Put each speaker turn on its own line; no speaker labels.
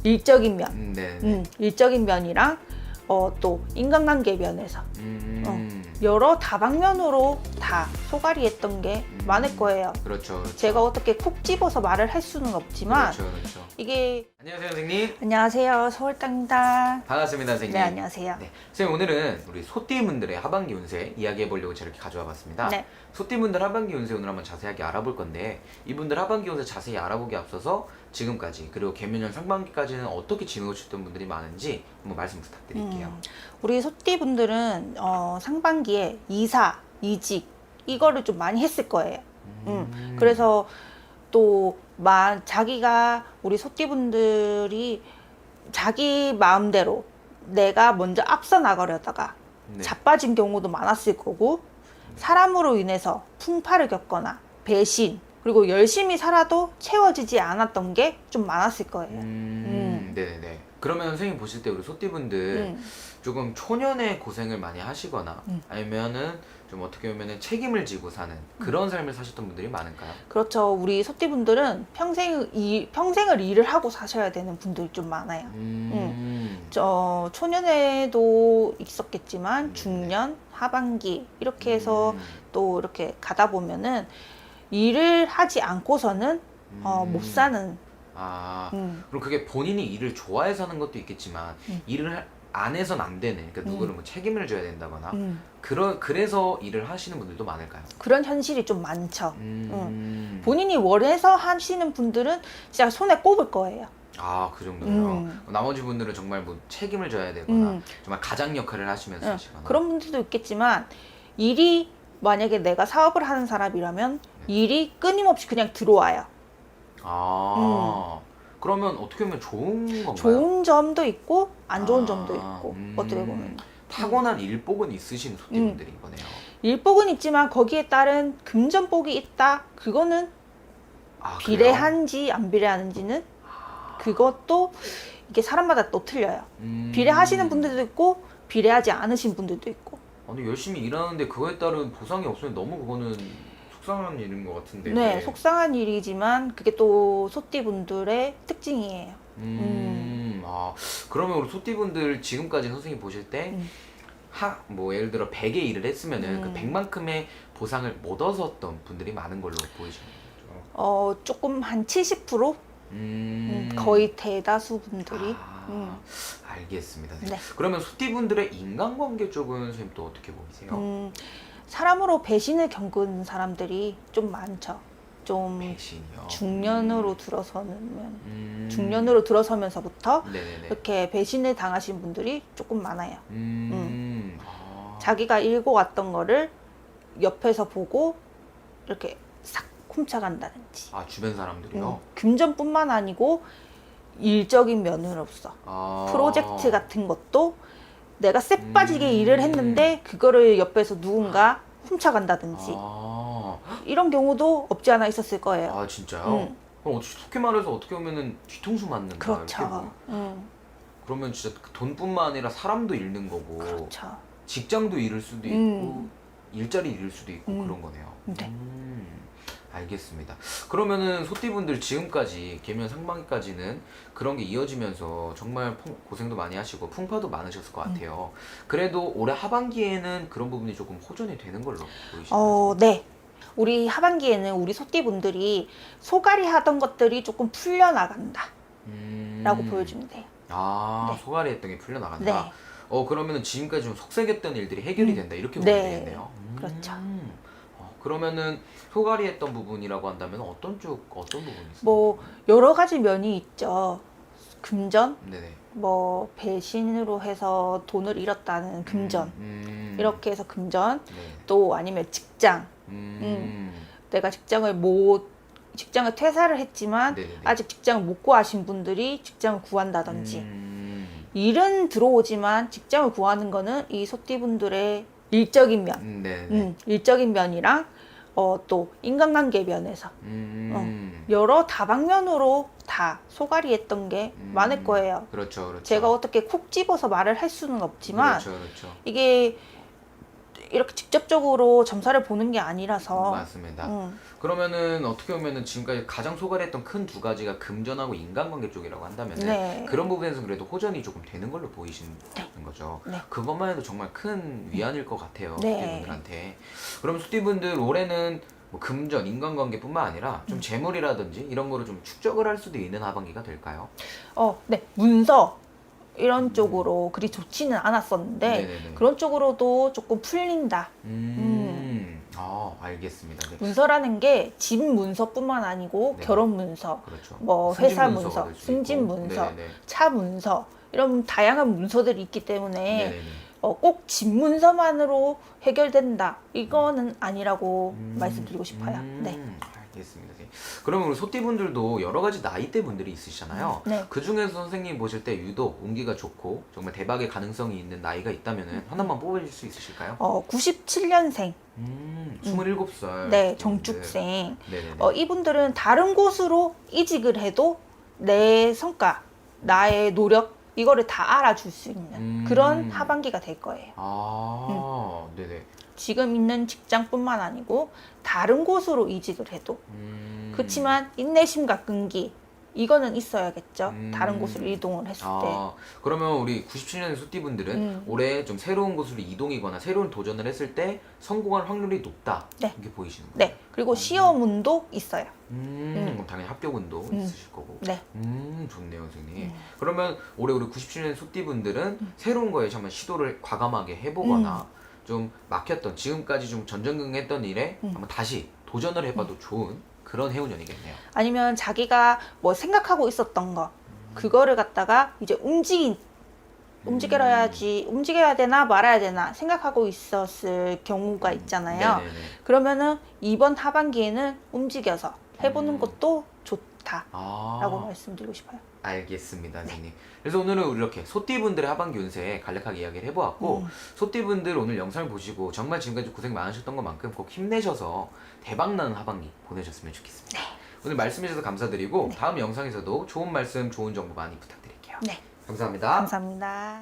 일적인 면,
네.
일적인 면이랑 또 인간관계 면에서 여러 다방면으로 다 소갈이했던 게 많을 거예요.
그렇죠.
제가 어떻게 콕 집어서 말을 할 수는 없지만
그렇죠.
이게
안녕하세요, 선생님.
안녕하세요, 서울땅입니다.
반갑습니다, 선생님.
네, 안녕하세요.
네, 선생님 오늘은 우리 소띠분들의 하반기 운세 이야기해 보려고 제가 이렇게 가져와 봤습니다.
네.
소띠분들 하반기 운세 오늘 한번 자세하게 알아볼 건데 이분들 하반기 운세 자세히 알아보기 앞서서 지금까지 그리고 개묘년 상반기까지는 어떻게 지내오셨던 분들이 많은지 한번 말씀 부탁드릴게요.
우리 소띠분들은 상반기에 이사, 이직 이거를 좀 많이 했을 거예요. 그래서 또 자기가 우리 소띠분들이 자기 마음대로 내가 먼저 앞서 나가려다가
네.
자빠진 경우도 많았을 거고, 사람으로 인해서 풍파를 겪거나 배신, 그리고 열심히 살아도 채워지지 않았던 게 좀 많았을 거예요.
네네네. 그러면 선생님 보실 때 우리 소띠분들 조금 초년에 고생을 많이 하시거나 아니면은 좀 어떻게 보면은 책임을 지고 사는 그런 삶을 사셨던 분들이 많을까요?
그렇죠. 우리 소띠분들은 평생을 일을 하고 사셔야 되는 분들이 좀 많아요. 초년에도 있었겠지만 중년, 하반기 이렇게 해서 또 이렇게 가다 보면은 일을 하지 않고서는 못 사는.
그럼 그게 본인이 일을 좋아해서 하는 것도 있겠지만 일을 안 해선 안 되는, 그러니까 누구를 뭐 책임을 져야 된다거나 그래서 일을 하시는 분들도 많을까요?
그런 현실이 좀 많죠. 본인이 원해서 하시는 분들은 진짜 손에 꼽을 거예요.
그 정도요. 나머지 분들은 정말 뭐 책임을 져야 되거나 정말 가장 역할을 하시면서 하시거나
그런 분들도 있겠지만, 일이 만약에 내가 사업을 하는 사람이라면 일이 끊임없이 그냥 들어와요.
그러면 어떻게 보면 좋은 건가요?
좋은 점도 있고 안 좋은 점도 있고, 어떻게 보면
타고난 일복은 있으신 소띠분들인 거네요.
일복은 있지만 거기에 따른 금전복이 있다. 그거는 비례한지 안 비례하는지는 그것도 이게 사람마다 또 틀려요. 비례하시는 분들도 있고 비례하지 않으신 분들도 있고.
아니 열심히 일하는데 그거에 따른 보상이 없으면 너무 그거는 속상한 일인 것 같은데.
네, 속상한 일이지만 그게 또 소띠분들의 특징이에요.
그러면 우리 소띠분들 지금까지 선생님 보실 때 뭐 예를 들어 100의 일을 했으면은 그 100만큼의 보상을 못 얻었던 분들이 많은 걸로 보이시는 거죠?
조금 한 70%? 거의 대다수 분들이.
알겠습니다.
네.
그러면 소띠분들의 인간관계 쪽은 선생님 또 어떻게 보이세요?
사람으로 배신을 겪은 사람들이 좀 많죠. 좀
배신이요.
중년으로 들어서면서부터
네네네.
이렇게 배신을 당하신 분들이 조금 많아요. 자기가 일고 왔던 거를 옆에서 보고 이렇게 싹 훔쳐간다든지.
주변 사람들이요?
금전뿐만 아니고 일적인 면으로서 프로젝트 같은 것도 내가 쎄 빠지게 일을 했는데 그거를 옆에서 누군가 훔쳐간다든지. 이런 경우도 없지 않아 있었을 거예요.
진짜요? 그럼 좋게 말해서 어떻게 보면은 뒤통수 맞는다.
그렇죠.
그러면 진짜 돈뿐만 아니라 사람도 잃는 거고,
그렇죠.
직장도 잃을 수도 있고, 일자리 잃을 수도 있고 그런 거네요.
네.
알겠습니다. 그러면은 소띠분들 지금까지 개묘년 상반기까지는 그런 게 이어지면서 정말 고생도 많이 하시고 풍파도 많으셨을 것 같아요. 그래도 올해 하반기에는 그런 부분이 조금 호전이 되는 걸로 보이시나요?
네. 우리 하반기에는 우리 소띠분들이 소갈이 하던 것들이 조금 풀려나간다 라고 보여주면 돼요.
네. 소갈이 했던 게 풀려나간다.
네.
그러면은 지금까지 좀 속색했던 일들이 해결이 된다 이렇게 보면 되겠네요.
그렇죠.
그러면은 소갈이 했던 부분이라고 한다면 어떤 부분이 있어요?
뭐 여러 가지 면이 있죠. 금전,
네네.
뭐 배신으로 해서 돈을 잃었다는 금전, 이렇게 해서 금전,
네.
또 아니면 직장. 내가 직장을 퇴사를 했지만
네네네.
아직 직장을 못 구하신 분들이 직장을 구한다든지. 일은 들어오지만 직장을 구하는 거는 이 소띠분들의 일적인 면, 일적인 면이랑 또 인간관계 면에서 여러 다방면으로 다 소갈이했던 게 많을 거예요.
그렇죠.
제가 어떻게 콕 집어서 말을 할 수는 없지만
그렇죠.
이게 이렇게 직접적으로 점사를 보는 게 아니라서.
맞습니다. 그러면은 어떻게 보면은 지금까지 가장 소갈했던 큰 두 가지가 금전하고 인간관계 쪽이라고 한다면
네.
그런 부분에서 그래도 호전이 조금 되는 걸로 보이시는 거죠.
네.
그것만 해도 정말 큰 위안일 것 같아요.
네.
소띠분들한테. 그럼 소띠분들 올해는 뭐 금전, 인간관계뿐만 아니라 좀 재물이라든지 이런 거를 좀 축적을 할 수도 있는 하반기가 될까요?
네. 문서 이런 쪽으로 그리 좋지는 않았었는데
네네네.
그런 쪽으로도 조금 풀린다.
알겠습니다. 네.
문서라는 게 집 문서뿐만 아니고
네.
결혼 문서,
그렇죠.
뭐
승진
회사
문서가
문서,
될 수도
승진
있고.
문서,
네네네.
차 문서 이런 다양한 문서들이 있기 때문에
네네네.
꼭 집 문서만으로 해결된다 이거는 아니라고 말씀드리고 싶어요. 네.
알겠습니다. 네. 그러면 우리 소띠분들도 여러 가지 나이대 분들이 있으시잖아요.
네.
그 중에서 선생님 보실 때 유독 운기가 좋고 정말 대박의 가능성이 있는 나이가 있다면은 하나만 뽑아주실 수 있으실까요?
97년생,
27살.
네, 정축생.
네네네.
이분들은 다른 곳으로 이직을 해도 내 성과, 나의 노력 이거를 다 알아줄 수 있는 그런 하반기가 될 거예요.
네네.
지금 있는 직장뿐만 아니고 다른 곳으로 이직을 해도 그렇지만 인내심과 끈기 이거는 있어야겠죠. 다른 곳으로 이동을 했을 때.
그러면 우리 97년 소띠분들은 올해 좀 새로운 곳으로 이동이거나 새로운 도전을 했을 때 성공할 확률이 높다.
네.
이렇게 보이시는 거예요?
네. 그리고 시험운도 있어요.
그럼 당연히 합격운도 있으실 거고.
네.
좋네요, 선생님. 그러면 올해 우리 97년 소띠분들은 새로운 거에 정말 시도를 과감하게 해보거나 좀 막혔던 지금까지 좀 전전긍긍했던 일에 한번 다시 도전을 해봐도 좋은 그런 해운년이겠네요.
아니면 자기가 뭐 생각하고 있었던 거 그거를 갖다가 이제 움직여야 되나 말아야 되나 생각하고 있었을 경우가 있잖아요.
네네네.
그러면은 이번 하반기에는 움직여서 해보는 것도 좋다라고 말씀드리고 싶어요.
알겠습니다, 선생님. 그래서 오늘은 이렇게 소띠분들의 하반기 운세 간략하게 이야기를 해보았고 소띠분들 오늘 영상을 보시고 정말 지금까지 고생 많으셨던 것만큼 꼭 힘내셔서 대박나는 하반기 보내셨으면 좋겠습니다. 오늘 말씀해 주셔서 감사드리고 다음 영상에서도 좋은 말씀, 좋은 정보 많이 부탁드릴게요.
네.
감사합니다.
감사합니다.